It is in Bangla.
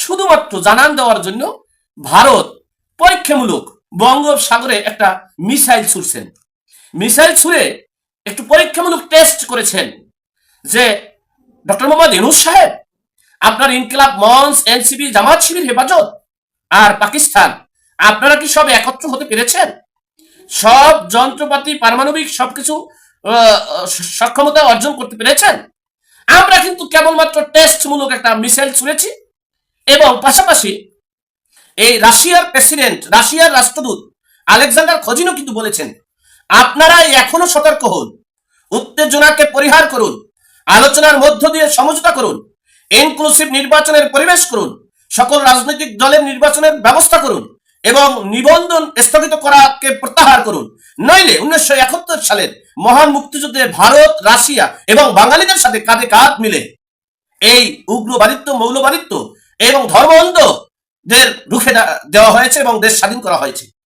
শুধুমাত্র জানান দেওয়ার জন্য ভারত পরীক্ষামূলক বঙ্গোপসাগরে একটা মিসাইল ছুড়ছেন। মিসাইল ছুড়ে একটু পরীক্ষামূলক টেস্ট করেছেন যে ডক্টর মোহাম্মদ ইউনূস সাহেব, আপনার ইনকিলাব মঞ্চ, এনসিপি, জামাত শিবির, হেফাজত আর পাকিস্তান, আপনারা কি সব একত্র হতে পেরেছেন? সব যন্ত্রপাতি, পারমাণবিক সবকিছু সক্ষমতা অর্জন করতে পেরেছেন? আমরা কিন্তু কেবলমাত্র টেস্টমূলক একটা মিসাইল ছুড়েছি। এবং পাশাপাশি এই রাশিয়ার প্রেসিডেন্ট, রাশিয়ার রাষ্ট্রদূত আলেকজান্ডার খজিনো কিন্তু বলেছেন, আপনারা এখনো সতর্ক হন, উত্তেজনাকে পরিহার করুন, আলোচনার মধ্য দিয়ে সমঝোতা করুন, ইনক্লুসিভ নির্বাচনের পরিবেশ করুন, সকল রাজনৈতিক দলের নির্বাচনের ব্যবস্থা করুন এবং নিবন্ধন স্থগিত করাকে প্রত্যাহার করুন। নইলে 1971 সালের মহান মুক্তিযুদ্ধে ভারত, রাশিয়া এবং বাঙালিদের সাথে কাঁধে কাঁধ মিলে এই উগ্রবাদিত্ব, মৌলবাদিত্ব এবং ধর্ম অন্ধদের রুখে দেওয়া হয়েছে এবং দেশ স্বাধীন করা হয়েছে।